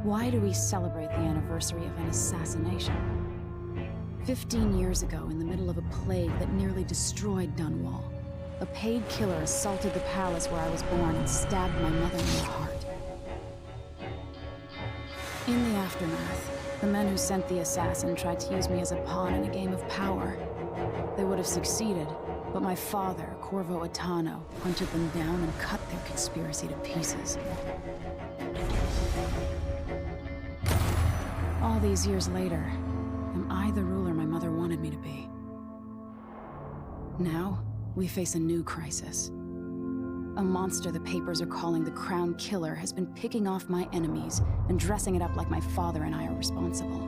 Why do we celebrate the anniversary of an assassination? 15 years ago, in the middle of a plague that nearly destroyed Dunwall, a paid killer assaulted the palace where I was born and stabbed my mother in the heart. In the aftermath, the men who sent the assassin tried to use me as a pawn in a game of power. They would have succeeded, but my father, Corvo Attano, hunted them down and cut their conspiracy to pieces. All these years later, am I the ruler my mother wanted me to be? Now, we face a new crisis. A monster the papers are calling the Crown Killer has been picking off my enemies and dressing it up like my father and I are responsible.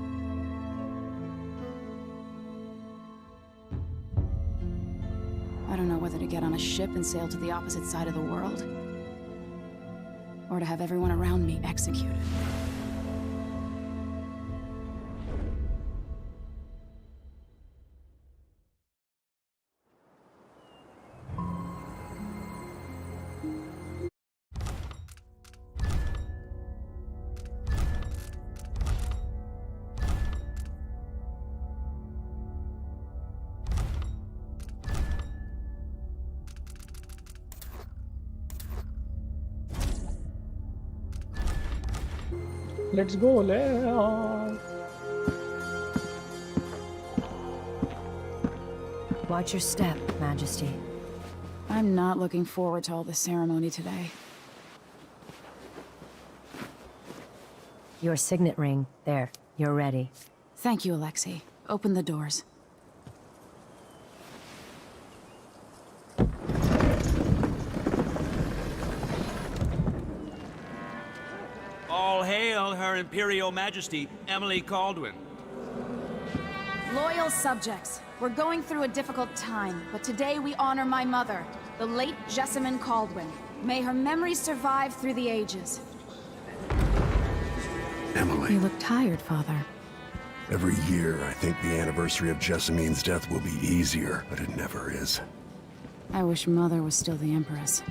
I don't know whether to get on a ship and sail to the opposite side of the world, or to have everyone around me executed. Let's go, Leon. Watch your step, Majesty. I'm not looking forward to all the ceremony today. Your signet ring. There. You're ready. Thank you, Alexei. Open the doors. All hail Her Imperial Majesty, Emily Kaldwin. Loyal subjects, we're going through a difficult time, but today we honor my mother, the late Jessamine Kaldwin. May her memory survive through the ages. Emily. You look tired, Father. Every year, I think the anniversary of Jessamine's death will be easier, but it never is. I wish Mother was still the Empress.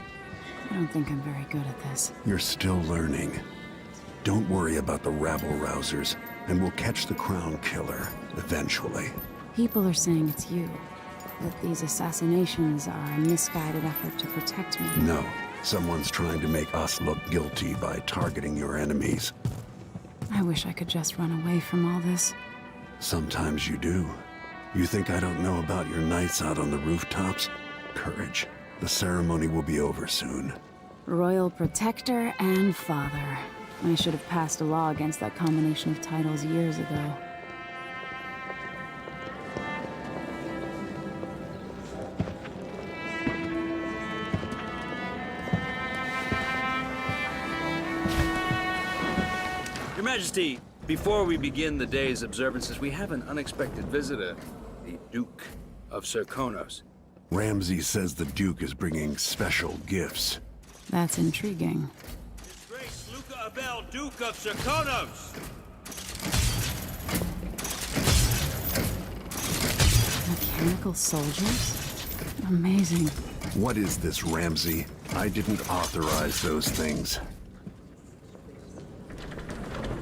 I don't think I'm very good at this. You're still learning. Don't worry about the rabble-rousers, and we'll catch the Crown Killer, eventually. People are saying it's you. That these assassinations are a misguided effort to protect me. No. Someone's trying to make us look guilty by targeting your enemies. I wish I could just run away from all this. Sometimes you do. You think I don't know about your nights out on the rooftops? Courage. The ceremony will be over soon. Royal Protector and Father. I should have passed a law against that combination of titles years ago. Your Majesty, before we begin the day's observances, we have an unexpected visitor, the Duke of Serkonos. Ramsay says the Duke is bringing special gifts. That's intriguing. His Grace Luca Abel, Duke of Serkonos! Mechanical soldiers? Amazing. What is this, Ramsay? I didn't authorize those things.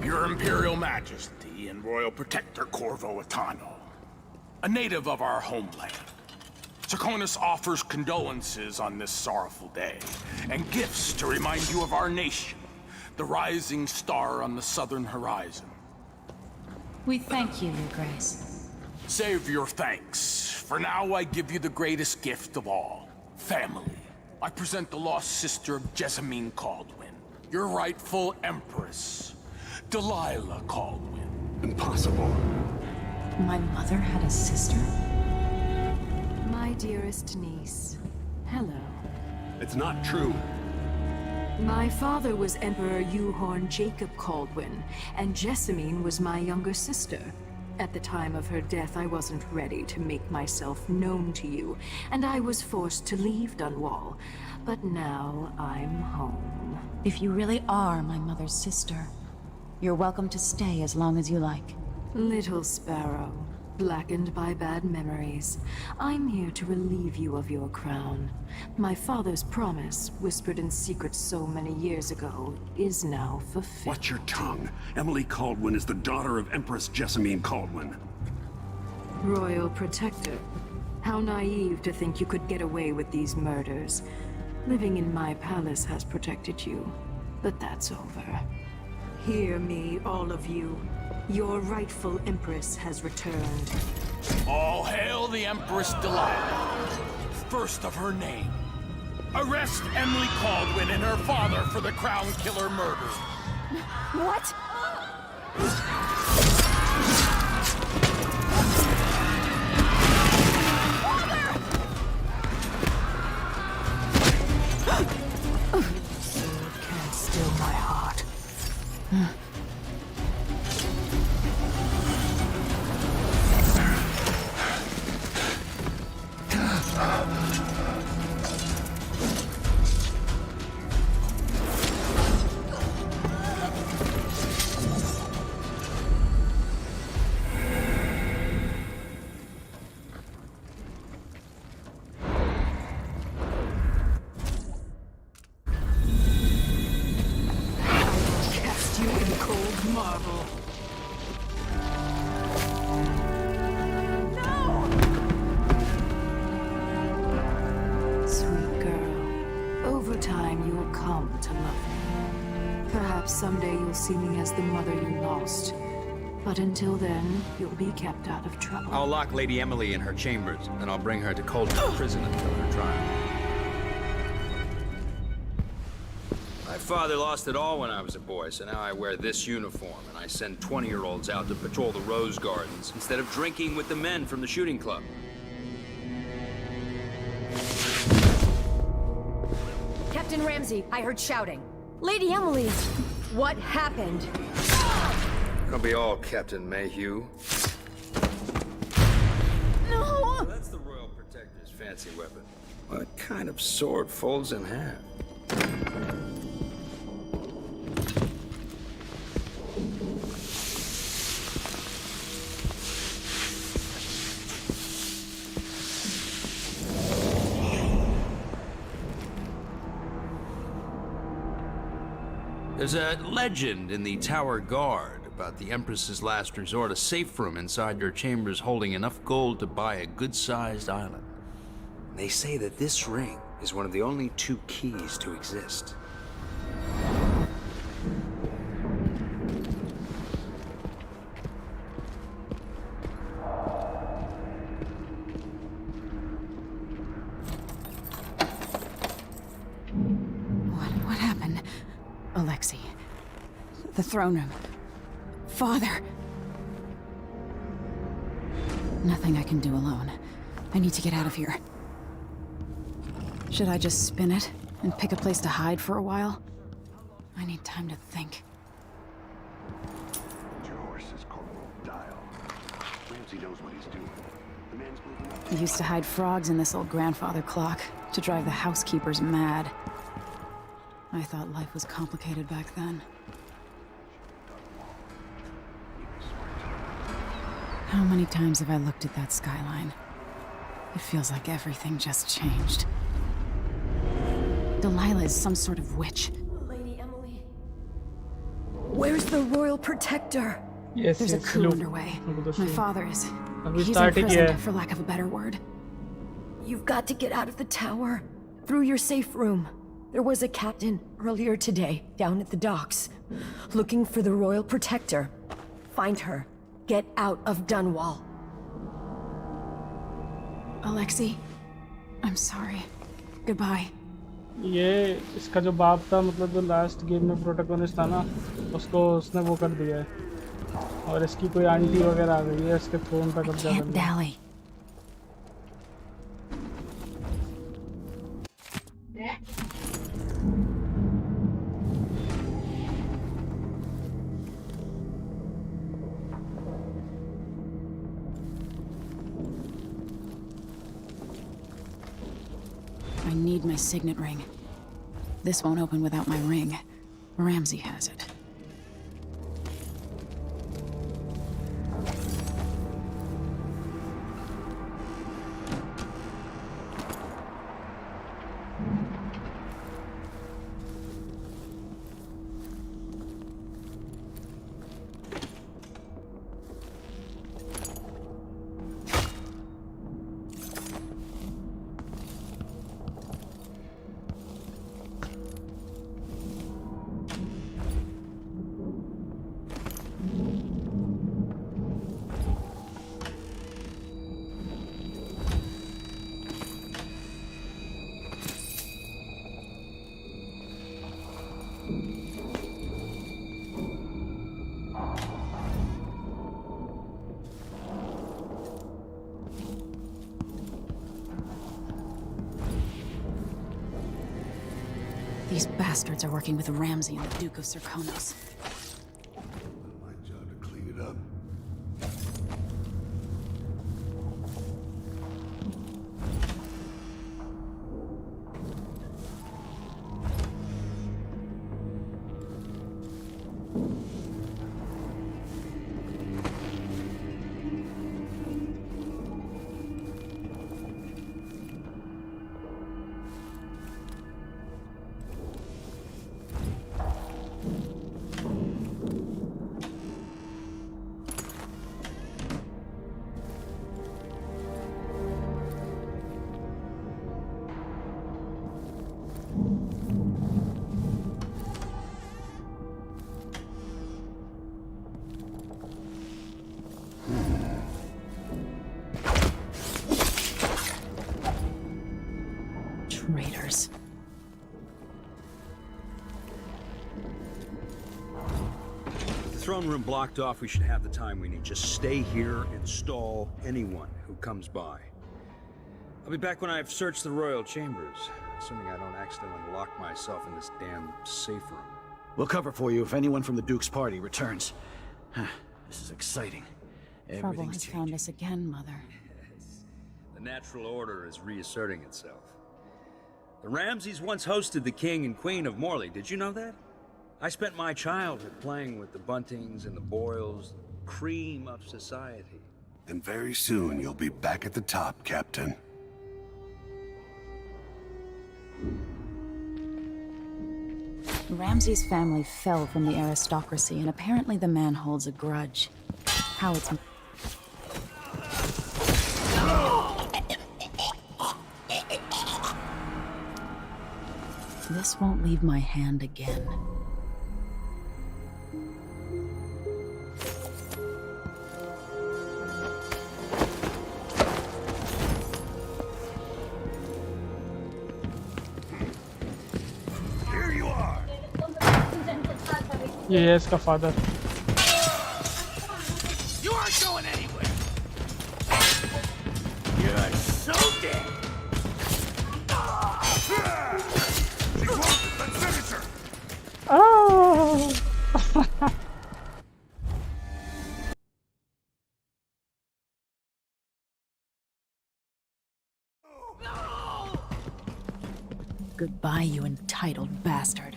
Your Imperial Majesty and Royal Protector Corvo Attano, a native of our homeland. Serkonos offers condolences on this sorrowful day, and gifts to remind you of our nation, the rising star on the southern horizon. We thank you, Your Grace. Save your thanks. For now, I give you the greatest gift of all, family. I present the lost sister of Jessamine Kaldwin, your rightful Empress, Delilah Kaldwin. Impossible. My mother had a sister? My dearest niece, hello. It's not true. My father was Emperor Yuhorn Jacob Kaldwin, and Jessamine was my younger sister. At the time of her death, I wasn't ready to make myself known to you, and I was forced to leave Dunwall. But now I'm home. If you really are my mother's sister, you're welcome to stay as long as you like. Little Sparrow, blackened by bad memories. I'm here to relieve you of your crown. My father's promise, whispered in secret so many years ago, is now fulfilled. Watch your tongue. Emily Caldwin is the daughter of Empress Jessamine Caldwin. Royal Protector. How naive to think you could get away with these murders. Living in my palace has protected you, but that's over. Hear me, all of you. Your rightful Empress has returned. All hail the Empress Delilah, first of her name. Arrest Emily Caldwin and her father for the Crown Killer murder. What? Sword can't still my heart. Cast you in cold marble. Sweet girl, over time you will come to love me. Perhaps someday you'll see me as the mother you lost. But until then, you'll be kept out of trouble. I'll lock Lady Emily in her chambers, and I'll bring her to Coldwood Prison until her trial. My father lost it all when I was a boy, so now I wear this uniform, and I send 20-year-olds out to patrol the rose gardens instead of drinking with the men from the shooting club. Captain Ramsey, I heard shouting. Lady Emily, what happened? I'll be all Captain Mayhew. No! Well, that's the Royal Protector's fancy weapon. What kind of sword folds in half? There's a legend in the Tower Guard about the Empress's last resort, a safe room inside your chambers holding enough gold to buy a good-sized island. They say that this ring is one of the only 2 keys to exist. What happened? Alexei. The throne room. Father. Nothing I can do alone. I need to get out of here. Should I just spin it and pick a place to hide for a while? I need time to think. Your horse is Corporal Dial. Ramsey knows what he's doing. The man's moving up. I used to hide frogs in this old grandfather clock to drive the housekeepers mad. I thought life was complicated back then. How many times have I looked at that skyline? It feels like everything just changed. Delilah is some sort of witch. Lady Emily. Where's the Royal Protector? Yes, There's a yes, coup look. underway. Look at the My scene. father is... अभी He's start ही किया imprisoned, है. for lack of a better word. You've got to get out of the tower. Through your safe room. There was a captain earlier today, down at the docks. Looking for the Royal Protector. Find her. Get out of Dunwall. Alexei, I'm sorry. Goodbye. ये इसका जो बाप था, मतलब जो last game में protagonist था ना, उसको उसने वो कर दिया है। और इसकी कोई आंटी वगैरह आ गई है, इसके फोन पर कब्जा कर Can't लिया। dally. I need my signet ring. This won't open without my ring. Ramsey has it. You're, These bastards are working with Ramsey and the Duke of Serkonos. My job to clean it up. Traitors. The throne room blocked off, we should have the time we need. Just stay here and stall anyone who comes by. I'll be back when I've searched the royal chambers, assuming I don't accidentally lock myself in this damn safe room. We'll cover for you if anyone from the Duke's party returns. This is exciting. Trouble Everything's has found changing. us again, Mother. The natural order is reasserting itself. The Ramseys once hosted the King and Queen of Morley. Did you know that? I spent my childhood playing with the Buntings and the Boyles, cream of society. And very soon you'll be back at the top, Captain. Ramsey's family fell from the aristocracy, and apparently the man holds a grudge. How it's... This won't leave my hand again. Here you are! ये है इसका father. You aren't going anywhere. You're so dead. She's wanted. Let's finish her! Oh! Goodbye, you entitled bastard.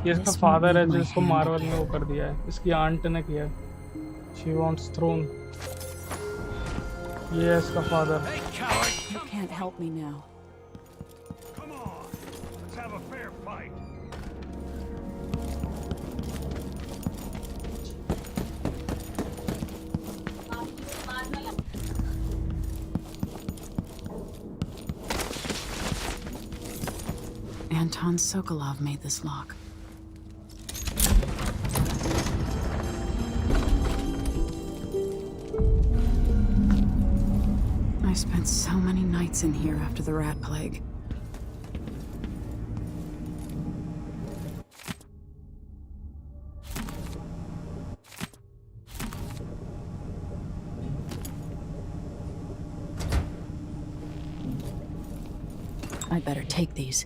ये इसका father है जिसको Marvel में वो कर दिया है. इसकी आंट ने किया. She wants throne. ये है इसका father. You can't help me now. Come on! Let's have a fair fight! Anton Sokolov made this lock. I spent so many nights in here after the rat plague. I'd better take these.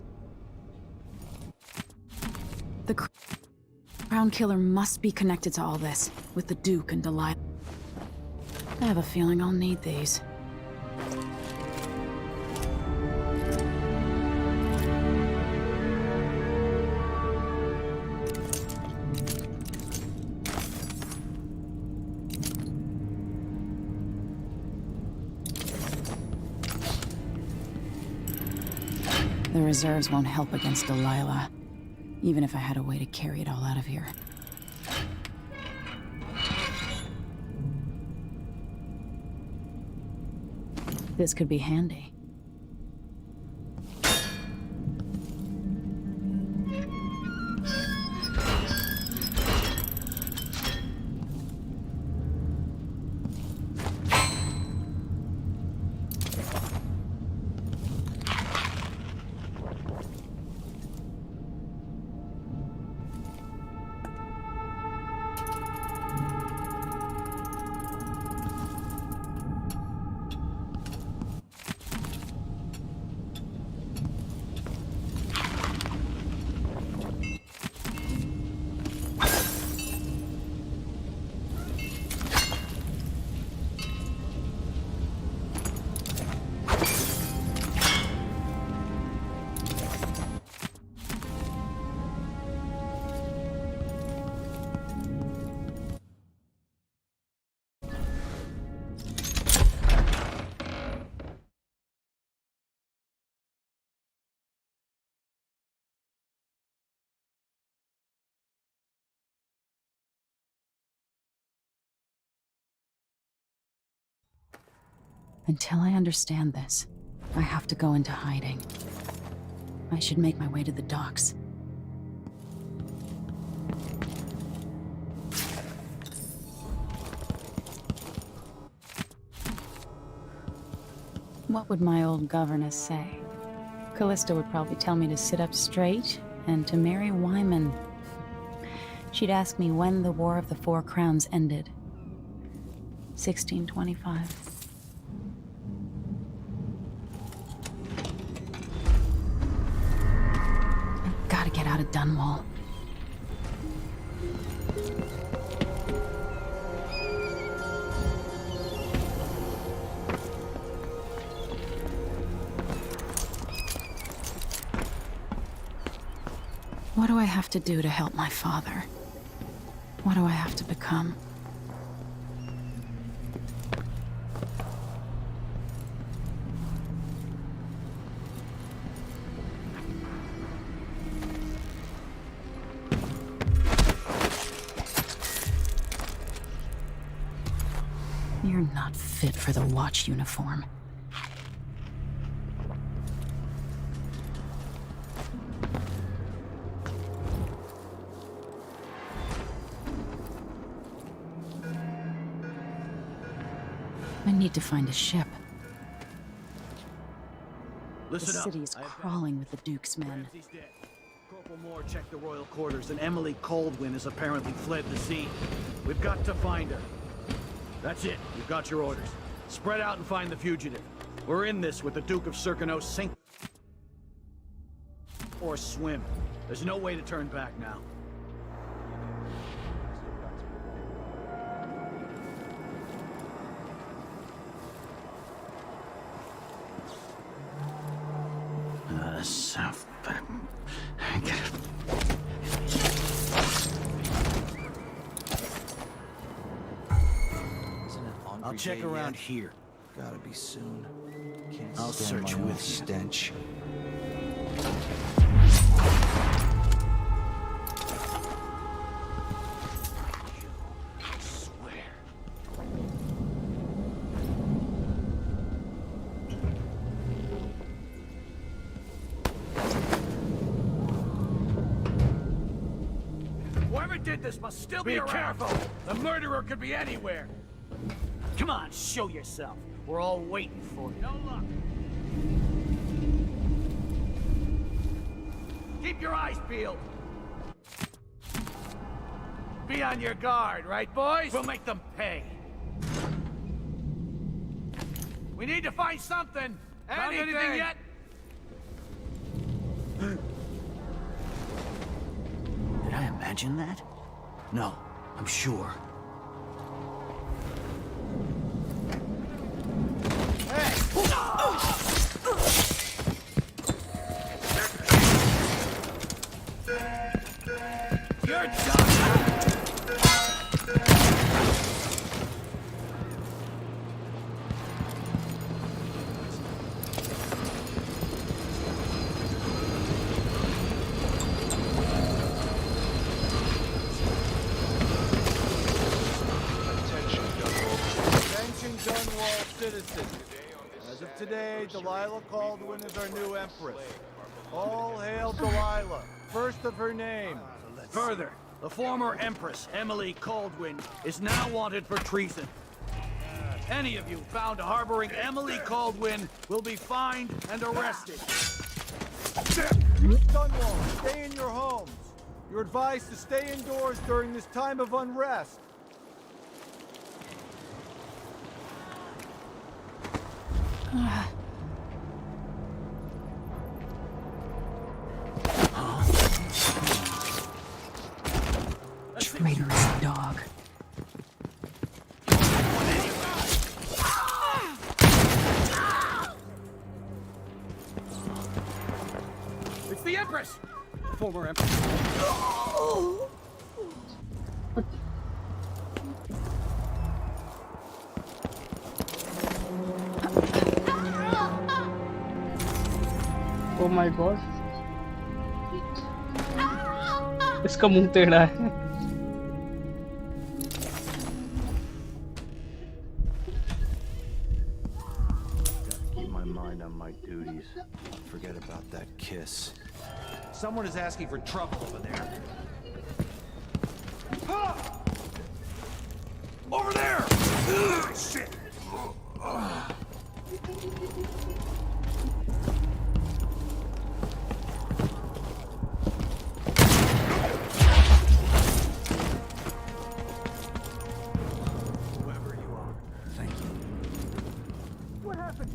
The Crown Killer must be connected to all this, with the Duke and Delilah. I have a feeling I'll need these. The reserves won't help against Delilah, even if I had a way to carry it all out of here. This could be handy. Until I understand this, I have to go into hiding. I should make my way to the docks. What would my old governess say? Callista would probably tell me to sit up straight and to marry Wyman. She'd ask me when the War of the Four Crowns ended. 1625. I've gotta get out of Dunwall. What do I have to do to help my father? What do I have to become? You're not fit for the watch uniform. I need to find a ship. Listen The up. city is crawling with the Duke's men. Ramsey's dead. Corporal Moore checked the royal quarters, and Emily Caldwin has apparently fled the scene. We've got to find her. That's it. You've got your orders. Spread out and find the fugitive. We're in this with the Duke of Circano, sink or swim. There's no way to turn back now. South. I'll check around here. Gotta be soon. Can't I'll stand search my own with you. stench. I swear. Whoever did this must still be around. Be careful! The murderer could be anywhere. Come on, show yourself. We're all waiting for you. No luck. Keep your eyes peeled. Be on your guard, right, boys? We'll make them pay. We need to find something. Found anything yet? Did I imagine that? No, I'm sure. You're done! Attention Dunwall citizens. As of today, Delilah Caldwin is our new empress. All hail Delilah, first of her name. Further, the former Empress, Emily Caldwin, is now wanted for treason. Any of you found harboring Emily Caldwin will be fined and arrested. Dunwall, stay in your homes. You're advised to stay indoors during this time of unrest. Traitorous dog. It's the Empress! Former Empress. Oh my god. इसका मुंह टेढ़ा है. my duties. Forget about that kiss. Someone is asking for trouble over there. Over there! Shit! Whoever you are, thank you. What happened?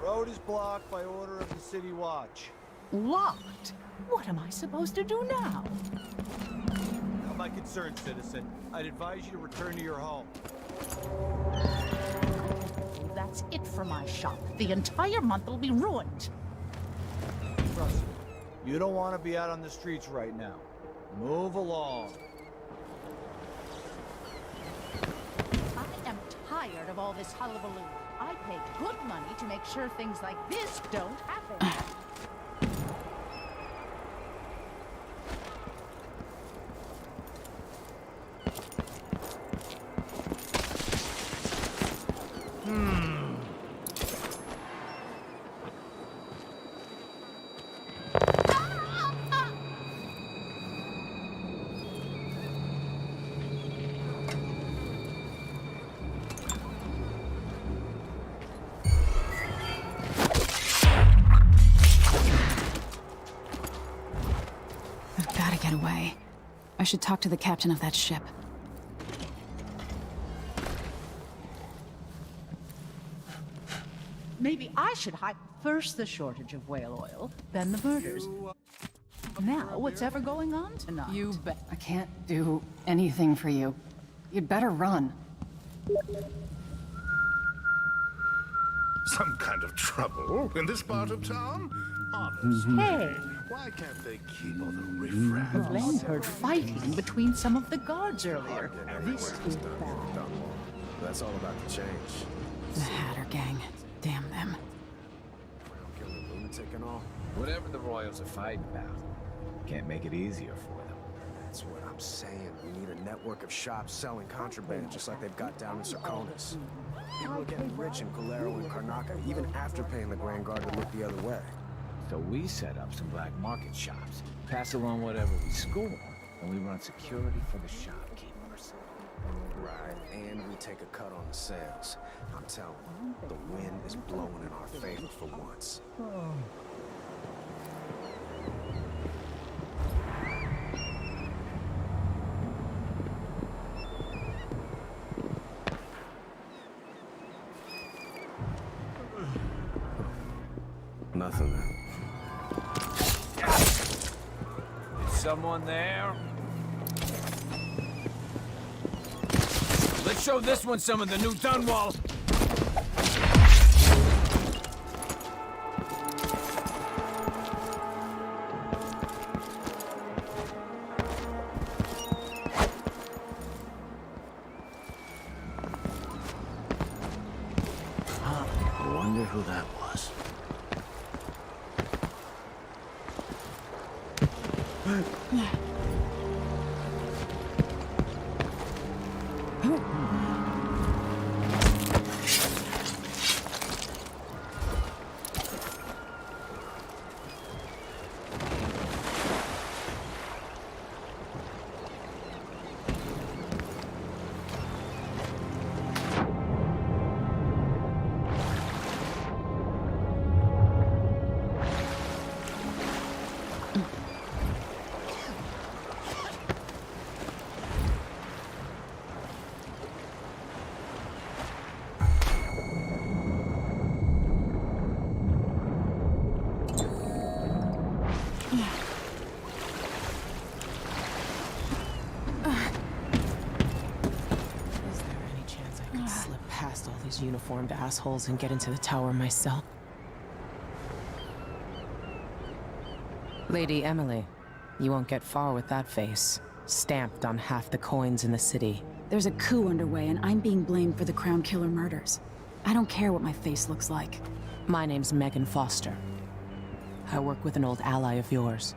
Road is blocked by order of the City Watch. Locked? What am I supposed to do now? Not my concern, citizen. I'd advise you to return to your home. That's it for my shop. The entire month will be ruined. Trust me. You don't want to be out on the streets right now. Move along. I am tired of all this hullabaloo. I paid good money to make sure things like this don't happen. I've got to get away. I should talk to the captain of that ship. Maybe I should hide first the shortage of whale oil, then the murders. Now, what's ever going on tonight? You bet. I can't do anything for you. You'd better run. Some kind of trouble in this part of town? Honest. Hey, Why can't they keep all the riffraff? Glenn heard fighting between some of the guards earlier. This is bad. That's all about the change. The Hatter gang. Damn them. Kill the lunatic and all. Whatever the Royals are fighting about, can't make it easier for them. That's what I'm saying. We need a network of shops selling contraband, just like they've got down in Sarkonis. People are getting rich in Calero and Karnaca, even after paying the Grand Guard to look the other way. So we set up some black market shops, pass along whatever we score, and we run security for the shopkeepers. Right, and we take a cut on the sales. I'm telling you, the wind is blowing in our favor for once. Nothing then. Someone there? Let's show this one some of the new Dunwall. I wonder who that was. Uniformed assholes and get into the tower myself. Lady Emily, you won't get far with that face. Stamped on half the coins in the city. There's a coup underway, and I'm being blamed for the Crown Killer murders. I don't care what my face looks like. My name's Megan Foster. I work with an old ally of yours,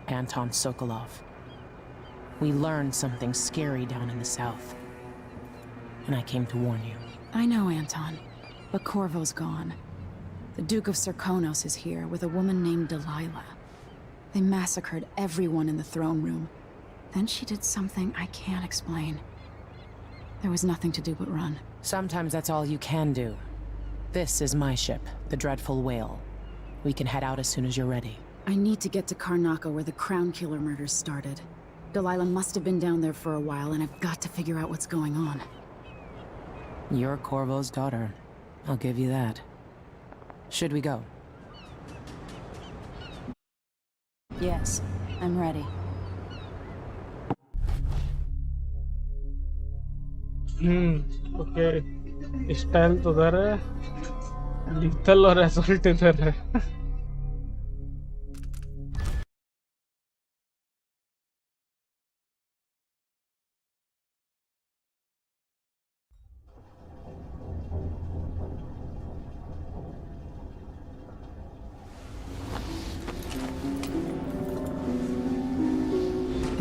Anton Sokolov. We learned something scary down in the south, and I came to warn you. I know, Anton, but Corvo's gone. The Duke of Serkonos is here with a woman named Delilah. They massacred everyone in the throne room. Then she did something I can't explain. There was nothing to do but run. Sometimes that's all you can do. This is my ship, the Dreadful Whale. We can head out as soon as you're ready. I need to get to Karnaca where the Crown Killer murders started. Delilah must have been down there for a while, and I've got to figure out what's going on. You're Corvo's daughter. I'll give you that. Should we go? Yes, I'm ready. Okay style तो उधर है, lethal और assault इधर है.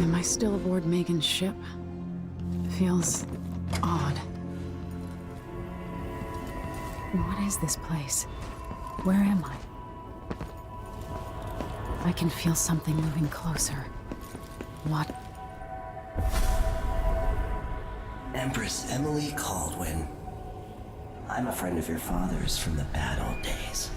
Am I still aboard Megan's ship? Feels odd. What is this place? Where am I? I can feel something moving closer. What? Empress Emily Caldwin. I'm a friend of your father's from the bad old days.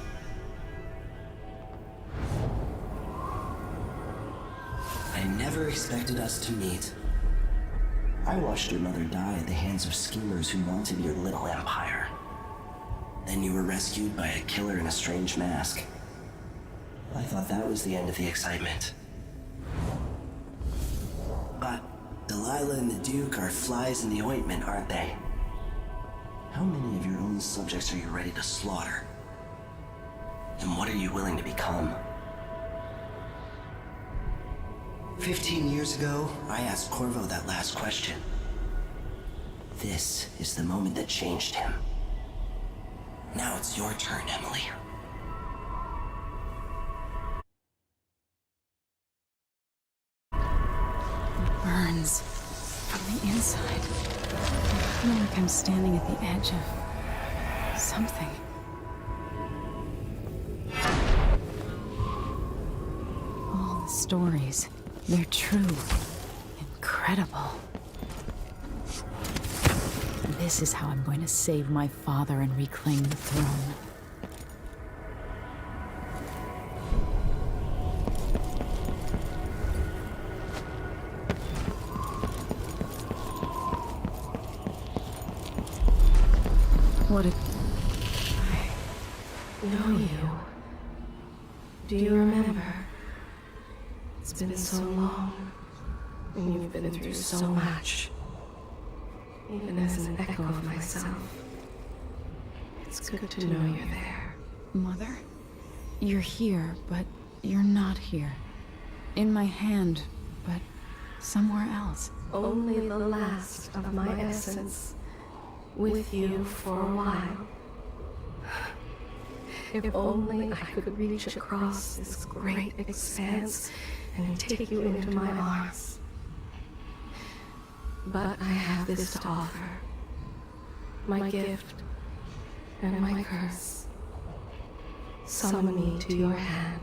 I never expected us to meet. I watched your mother die at the hands of schemers who wanted your little empire. Then you were rescued by a killer in a strange mask. I thought that was the end of the excitement. But Delilah and the Duke are flies in the ointment, aren't they? How many of your own subjects are you ready to slaughter? And what are you willing to become? 15 years ago, I asked Corvo that last question. This is the moment that changed him. Now it's your turn, Emily. It burns from the inside. I feel like I'm standing at the edge of something. All the stories. They're true. Incredible. This is how I'm going to save my father and reclaim the throne. What if... I know you. Do you remember? It's been so long, and you've been through so much. Even as an echo of myself, it's good to know you're there. Mother? You're here, but you're not here. In my hand, but somewhere else. Only the last of my essence, with you for a while. If only I could reach across this great expanse and take you into my arms. But I have this to offer. My gift and my curse. Summon me to your hand,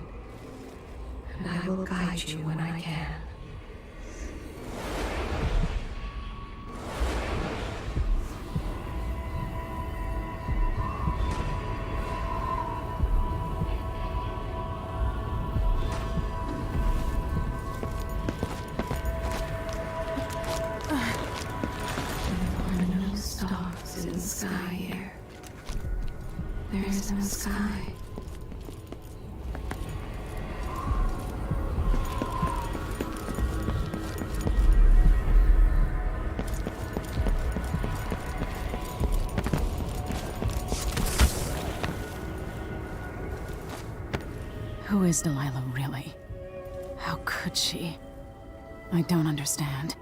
and I will guide you when I can. No sky. Who is Delilah really? How could she? I don't understand.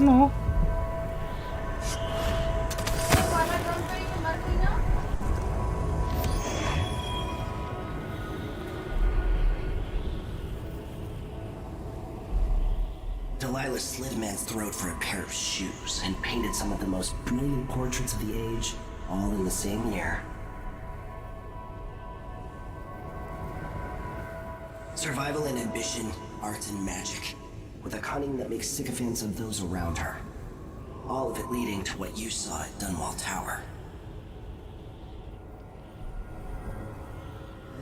No. Delilah slit a man's throat for a pair of shoes and painted some of the most brilliant portraits of the age, all in the same year. Survival and ambition, art and magic, with a cunning that makes sycophants of those around her. All of it leading to what you saw at Dunwall Tower.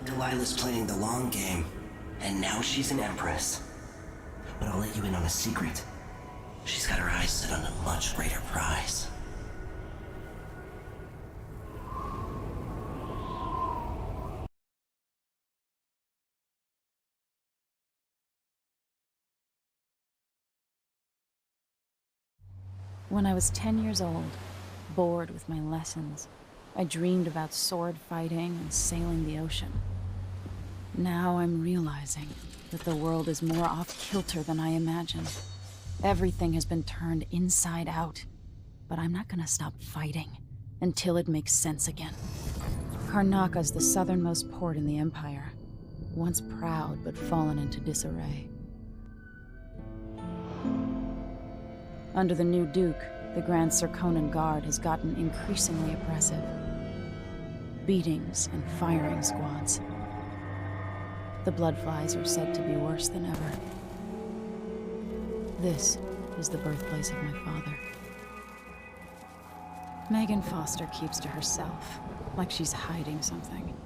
Delilah's playing the long game, and now she's an empress. But I'll let you in on a secret. She's got her eyes set on a much greater prize. When I was 10 years old, bored with my lessons, I dreamed about sword fighting and sailing the ocean. Now I'm realizing that the world is more off-kilter than I imagined. Everything has been turned inside out, but I'm not gonna stop fighting until it makes sense again. Karnaka's the southernmost port in the Empire, once proud but fallen into disarray. Under the new Duke, the Grand Serkonan Guard has gotten increasingly oppressive. Beatings and firing squads. The Bloodflies are said to be worse than ever. This is the birthplace of my father. Megan Foster keeps to herself, like she's hiding something.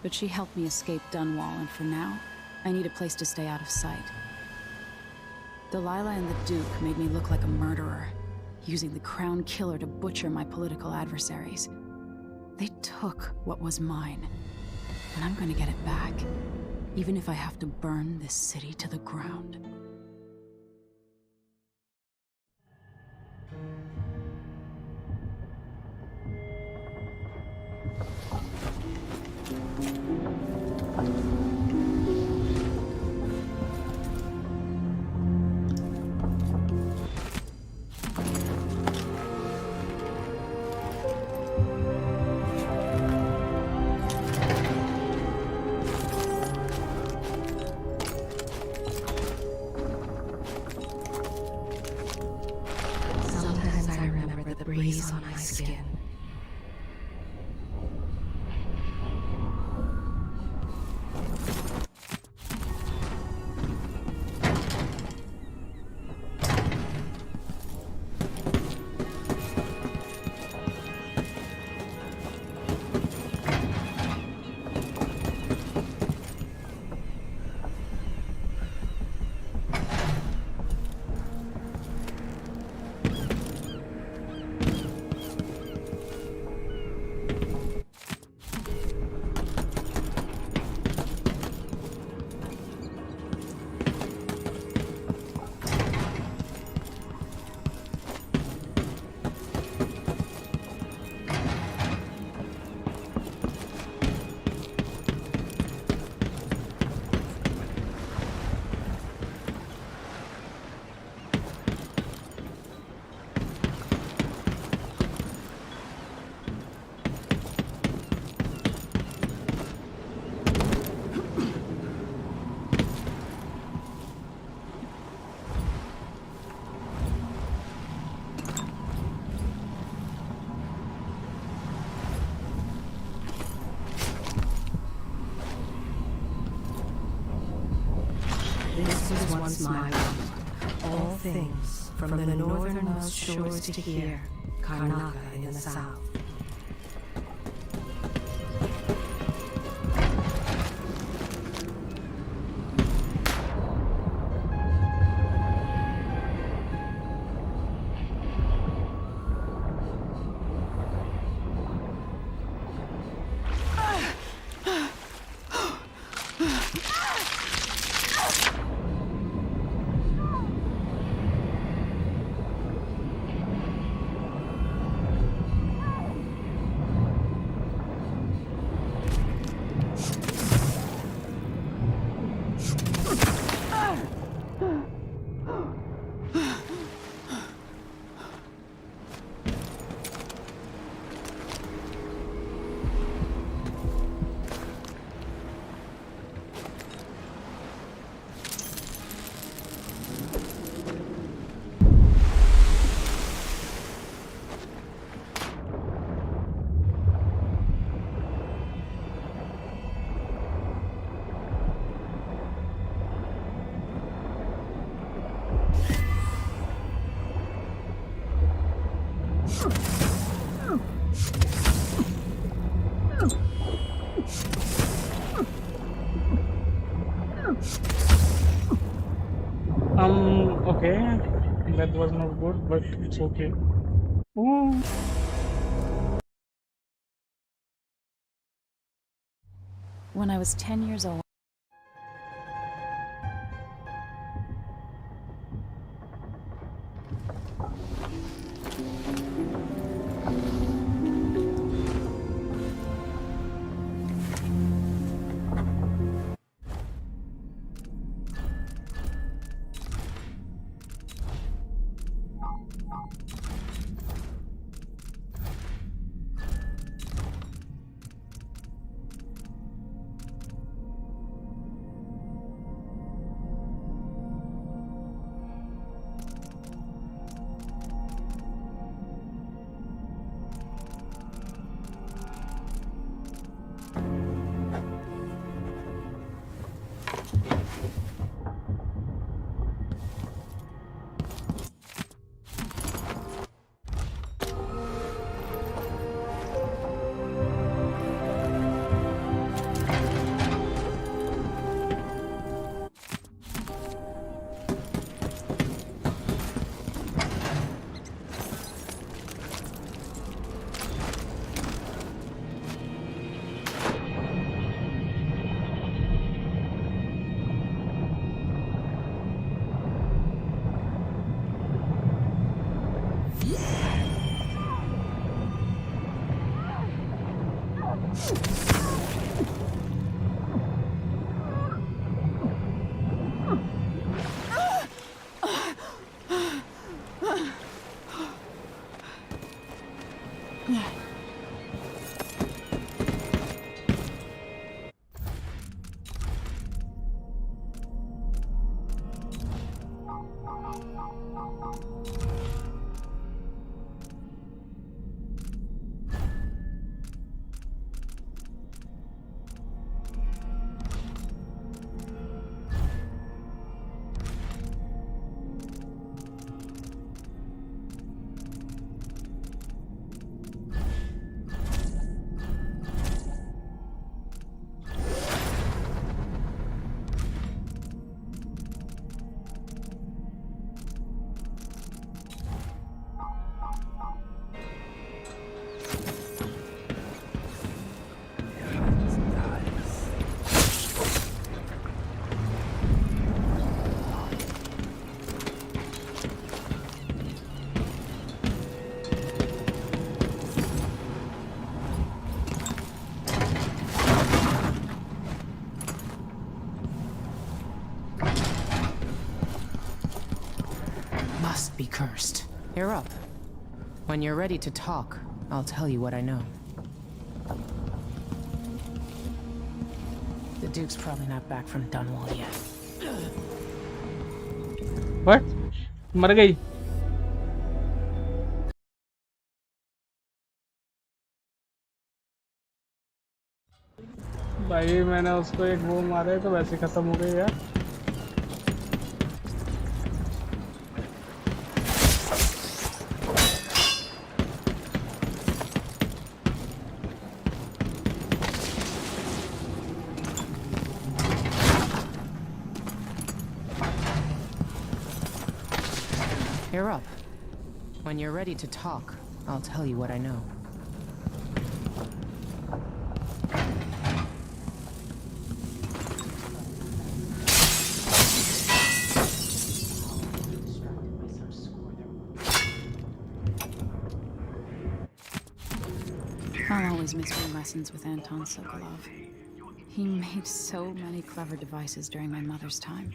But she helped me escape Dunwall, and for now, I need a place to stay out of sight. Delilah and the Duke made me look like a murderer, using the Crown Killer to butcher my political adversaries. They took what was mine, and I'm gonna get it back, even if I have to burn this city to the ground. Sometimes I remember the breeze on my skin. This was once my world. All things, from the northernmost shores to here, Karnaka in the south. It was not good, but it's okay. Ooh. When I was 10 years old, Must be cursed. You're up. When you're ready to talk, I'll tell you what I know. The Duke's probably not back from Dunwall yet. What? मर गई. भाई मैंने उसको एक वो मारे तो वैसे खत्म हो गई यार. You're up. When you're ready to talk, I'll tell you what I know. I'll always miss my lessons with Anton Sokolov. He made so many clever devices during my mother's time.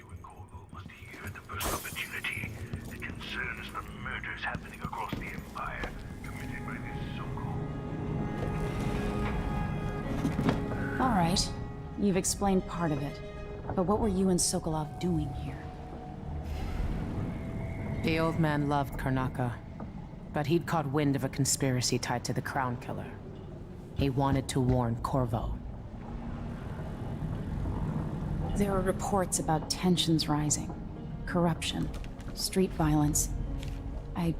Concerns the murders happening across the Empire committed by this so-called... All right, you've explained part of it. But what were you and Sokolov doing here? The old man loved Karnaka, but he'd caught wind of a conspiracy tied to the Crown Killer. He wanted to warn Corvo. There were reports about tensions rising, corruption, street violence. I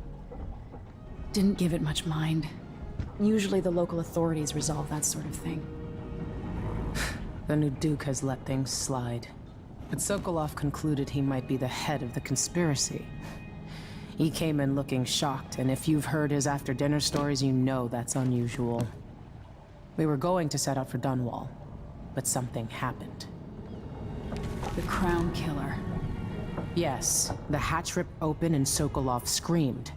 didn't give it much mind. Usually the local authorities resolve that sort of thing. The new Duke has let things slide. But Sokolov concluded he might be the head of the conspiracy. He came in looking shocked, and if you've heard his after-dinner stories, you know that's unusual. We were going to set out for Dunwall, but something happened. The Crown Killer. Yes, the hatch ripped open and Sokolov screamed.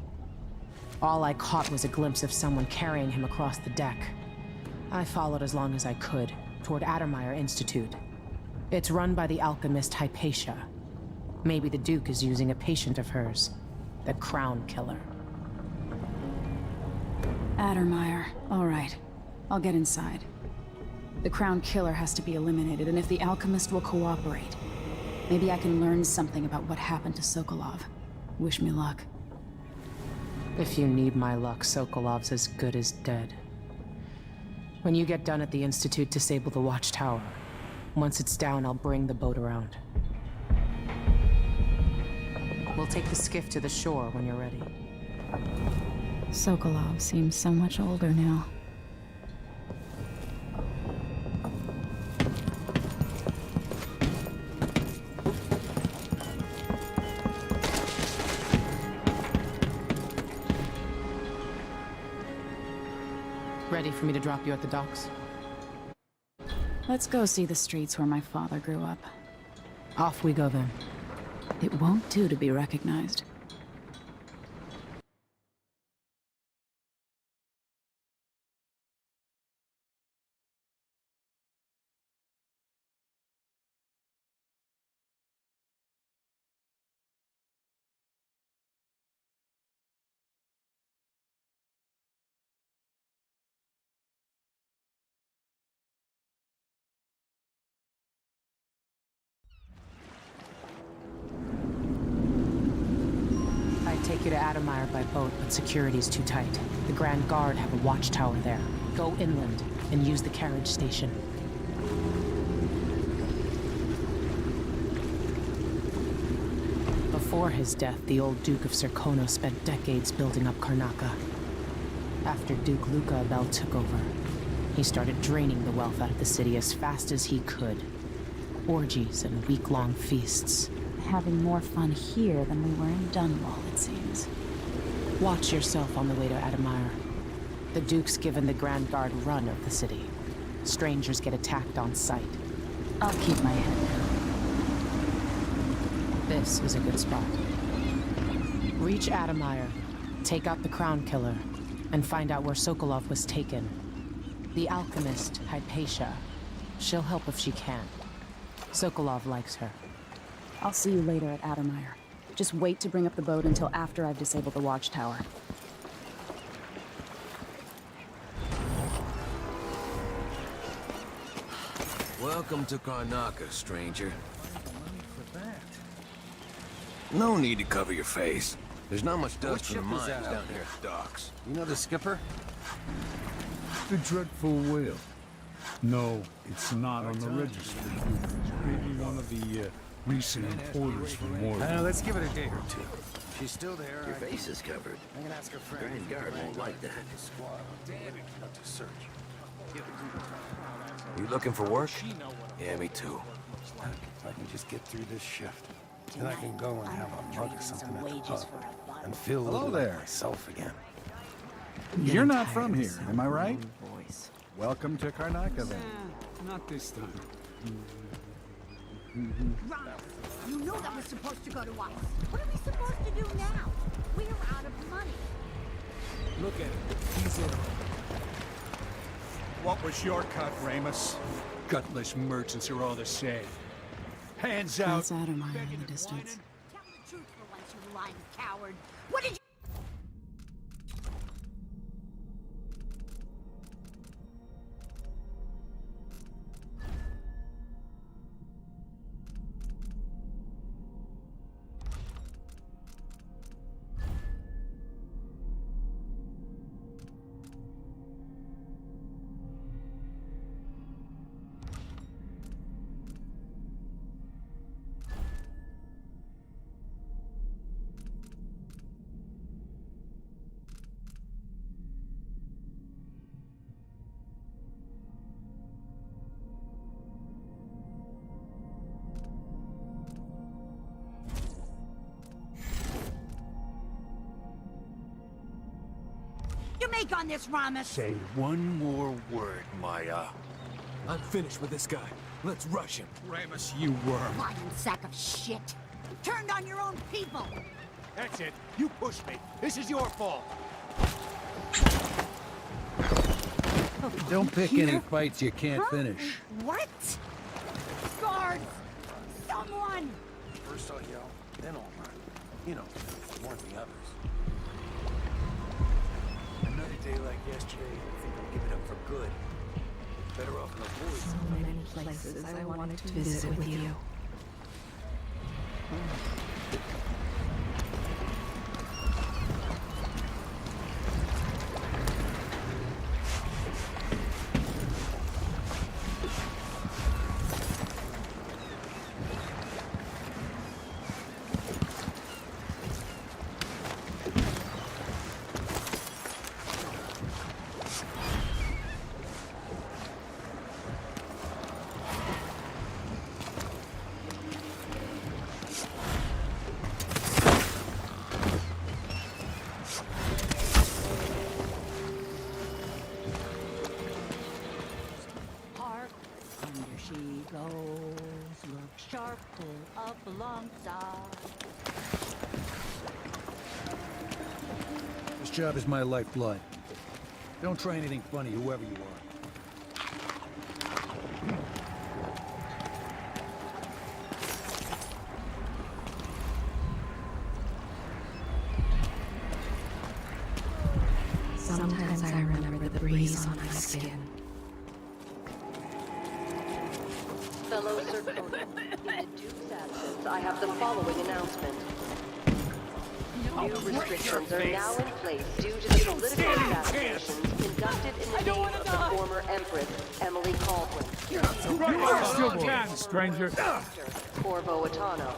All I caught was a glimpse of someone carrying him across the deck. I followed as long as I could, toward Addermeyer Institute. It's run by the alchemist Hypatia. Maybe the Duke is using a patient of hers, the Crown Killer. Addermeyer. All right. I'll get inside. The Crown Killer has to be eliminated, and if the alchemist will cooperate, maybe I can learn something about what happened to Sokolov. Wish me luck. If you need my luck, Sokolov's as good as dead. When you get done at the Institute, disable the watchtower. Once it's down, I'll bring the boat around. We'll take the skiff to the shore when you're ready. Sokolov seems so much older now. Ready for me to drop you at the docks? Let's go see the streets where my father grew up. Off we go then. It won't do to be recognized. Take you to Addermeyer by boat, but security's too tight. The Grand Guard have a watchtower there. Go inland and use the carriage station. Before his death, the old Duke of Serkonos spent decades building up Karnaca. After Duke Luca Abel took over, he started draining the wealth out of the city as fast as he could. Orgies and week-long feasts. Having more fun here than we were in Dunwall, it seems. Watch yourself on the way to Addermeyer. The Duke's given the Grand Guard run of the city. Strangers get attacked on sight. I'll keep my head down. This is a good spot. Reach Addermeyer, take out the Crown Killer, and find out where Sokolov was taken. The alchemist, Hypatia. She'll help if she can. Sokolov likes her. I'll see you later at Addermeyer. Just wait to bring up the boat until after I've disabled the watchtower. Welcome to Karnaca, stranger. No need to cover your face. There's not much dust from the mines down here at the docks. You know the skipper? The dreadful whale. No, it's not on the registry. Maybe one of the recent importers from Mordor. Let's give it a day or two. She's still there. Your face is covered. I can ask her friend. Grand Guard won't like that. To search. You looking for work? Yeah, me too. If I can just get through this shift, then I can go and have a mug of something at the pub and feel a little like myself again. You're not from here, am I right? Welcome to Karnaca, then. Not this time. Ralph, you know that was supposed to go to us. What are we supposed to do now? We're out of money. Look at it. He's in. What was your cut, Ramus? Gutless merchants are all the same. Hands out. That's Addermeyer in the distance. Tell the truth for once, you lying coward. What did you... make on this, Ramos? Say one more word, Maya. I'm finished with this guy. Let's rush him. Ramos, you worm. Lying sack of shit. Turned on your own people. That's it. You pushed me. This is your fault. Don't pick any fights you can't finish. What? Guards! Someone! First I'll yell, then I'll run. You know, warn the others. Another day like yesterday, I think I'll give it up for good. Better off in a void. So many places I wanted to visit with you. She goes, look sharp, pull up alongside. This job is my lifeblood. Don't try anything funny, whoever you are. Sometimes I remember the breeze on my skin. Fellow Circonians, in the Duke's absence, I have the following announcement. New restrictions are now in place due to the political assassinations conducted in the name of the former Empress, Emily Caldwin. Stranger. Corvo Atano.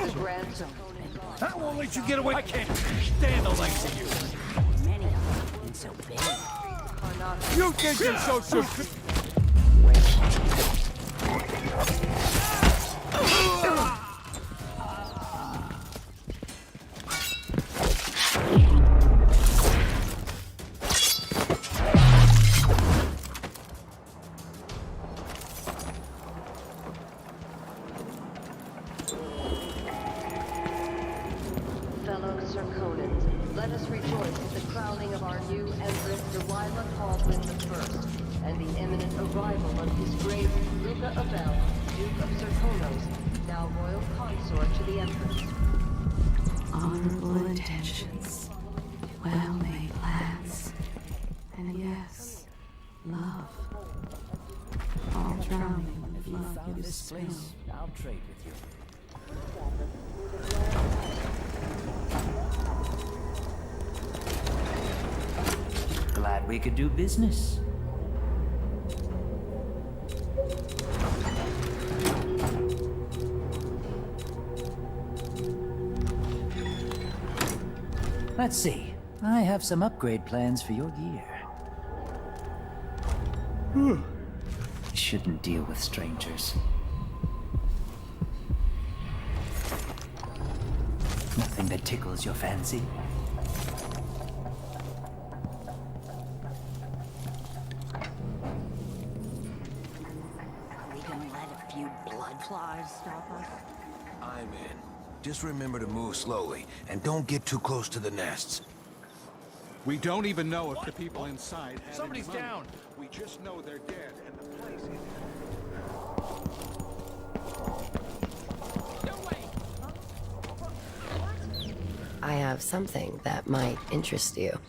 The Grand Circonian Guard. I won't let you get away. I can't stand the likes of you. Many of them and so big. You think you're so super? Fellow Circonans, let us rejoice at the crowning of our new Empress Delilah Caldwin I, and the imminent arrival of His Grace Luca Abel, Duke of Circonos, now royal consort to the Empress. Honorable intentions, well-made plans, and yes, love. All drowning in love you spill. I'll trade with you. Glad we could do business. Let's see. I have some upgrade plans for your gear. Shouldn't deal with strangers. Nothing that tickles your fancy. Are we gonna let a few blood flies stop us? I'm in. Just remember to move slowly, and don't get too close to the nests. We don't even know if the people inside have Somebody's any money. down. We just know they're dead, and the place is... I have something that might interest you.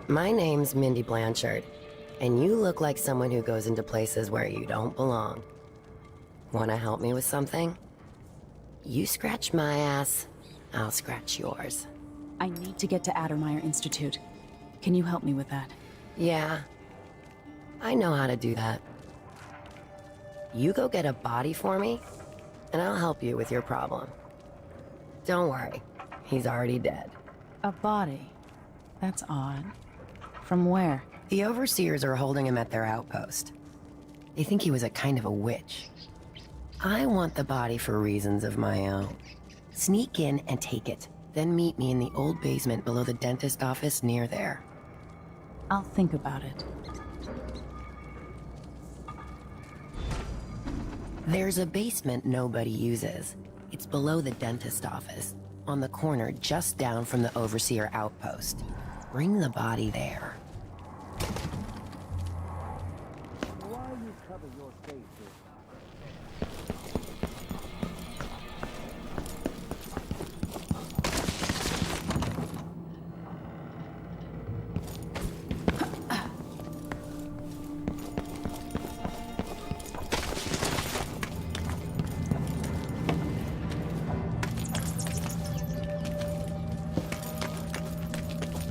My name's Mindy Blanchard, and you look like someone who goes into places where you don't belong. Wanna help me with something? You scratch my ass, I'll scratch yours. I need to get to Addermeyer Institute. Can you help me with that? Yeah, I know how to do that. You go get a body for me, and I'll help you with your problem. Don't worry, he's already dead. A body? That's odd. From where? The overseers are holding him at their outpost. They think he was a kind of a witch. I want the body for reasons of my own. Sneak in and take it, then meet me in the old basement below the dentist office near there. I'll think about it. There's a basement nobody uses. It's below the dentist office, on the corner just down from the Overseer outpost. Bring the body there. Why you cover your face here?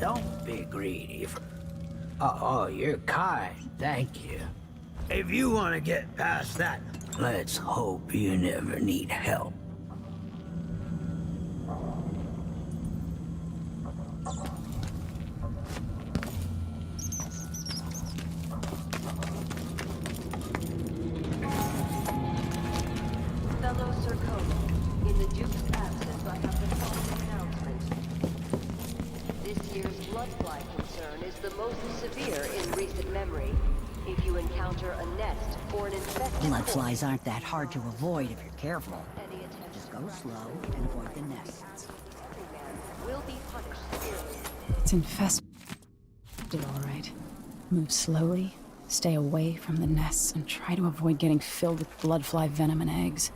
Don't be greedy. Oh, you're kind. Thank you. If you want to get past that, let's hope you never need help. Fellow Circolo, in the Duke's absence, I have the following announcement. This year's bloodfly concern is the most severe in recent memory. If you encounter a nest or an infected Bloodflies aren't that hard to avoid if you're careful. Just go slow and avoid the nests. will be punished severely. It's infested, all right. Move slowly, stay away from the nests, and try to avoid getting filled with bloodfly venom and eggs.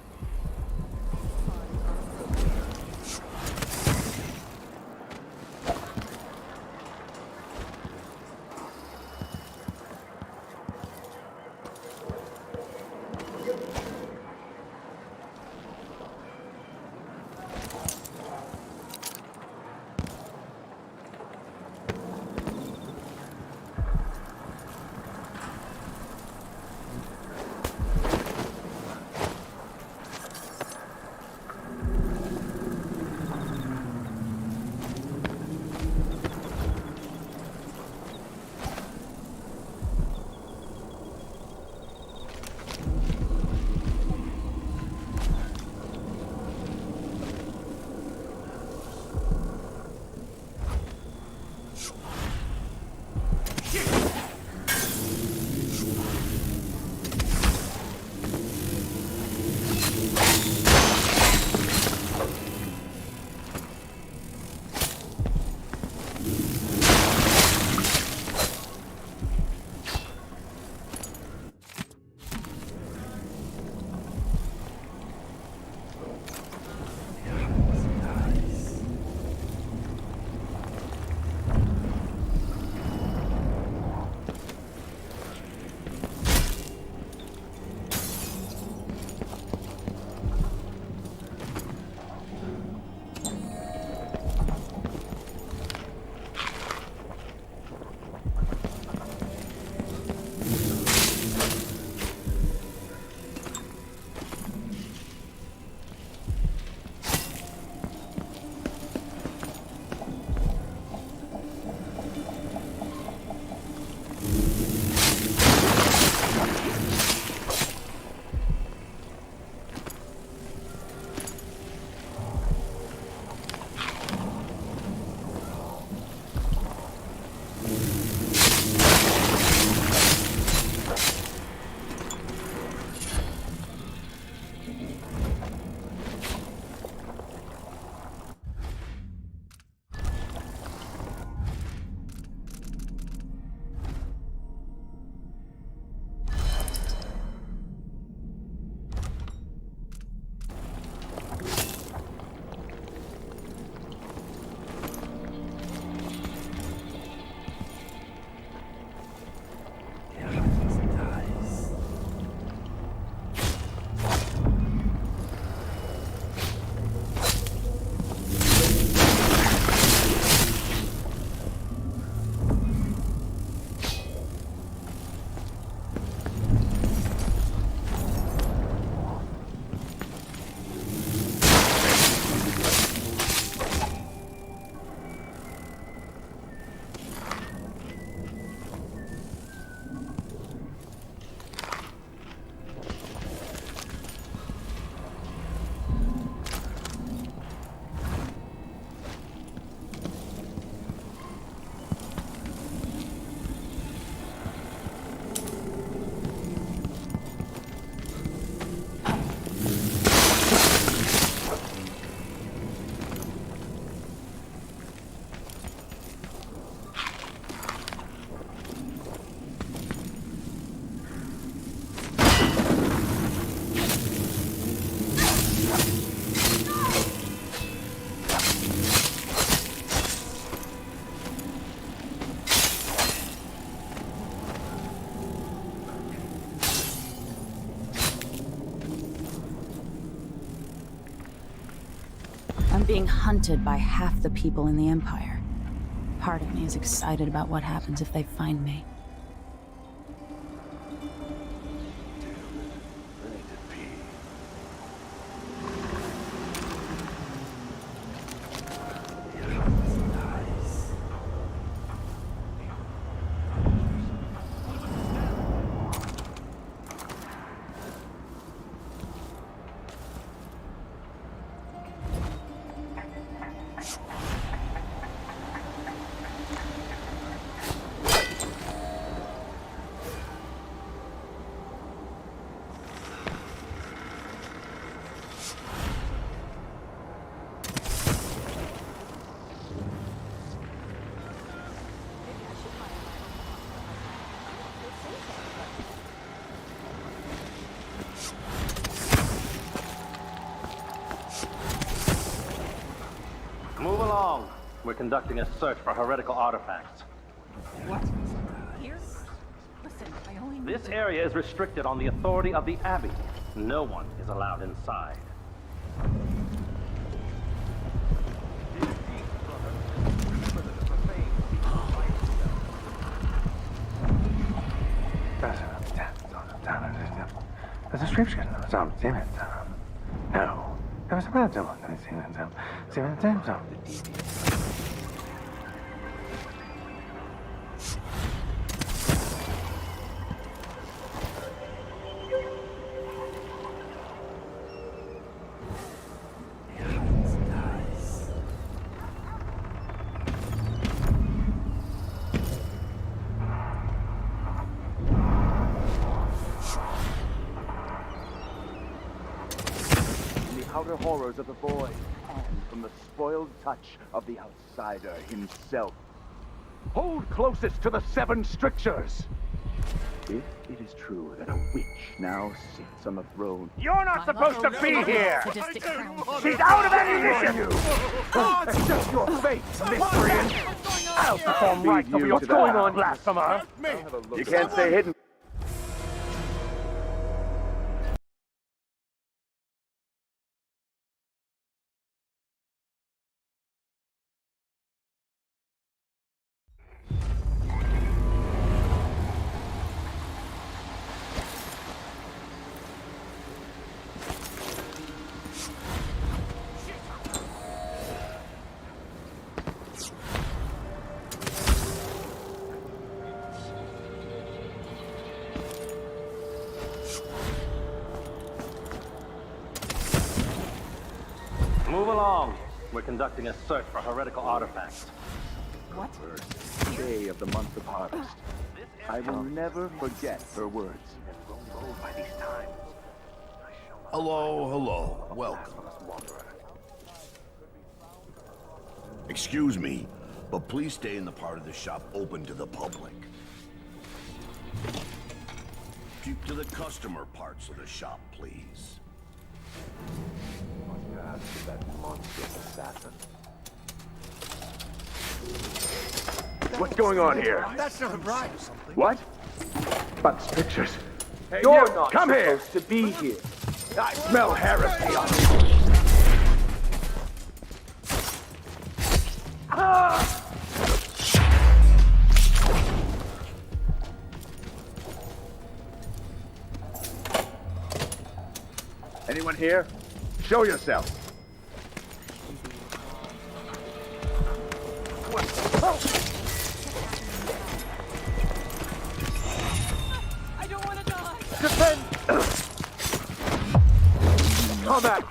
I'm being hunted by half the people in the Empire. Part of me is excited about what happens if they find me. Move along. We're conducting a search for heretical artifacts. What? Here? Listen, I only need This area is restricted on the authority of the Abbey. No one is allowed inside. There's a scripture. No. There was a bad outer horrors of the void, and from the spoiled touch of the outsider himself. Hold closest to the 7 strictures! If it is true that a witch now sits on the throne... You're not supposed to be here! She's out of ammunition! Accept your fate, miscreant! I'll perform rites over what's going on, blasphemer! You can't stay hidden. Move along. We're conducting a search for heretical artifacts. What? Day of the month of harvest. I will never forget her words. Hello, hello. Welcome. Excuse me, but please stay in the part of the shop open to the public. Keep to the customer parts of the shop, please. What's going on here? That's not right. What? But strictures. Hey, You're you're not come here. supposed to be here. I smell heresy on you. Anyone here? Show yourself. I don't want to die. Defend! Combat!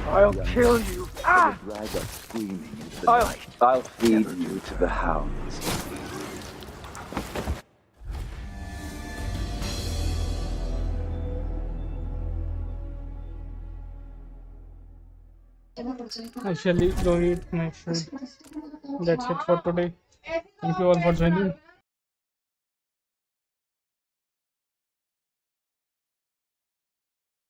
I'll kill you. Ah! Drag us screaming into the night. I'll feed you to the hounds. I shall go eat my food. That's it for today. Thank you all for joining.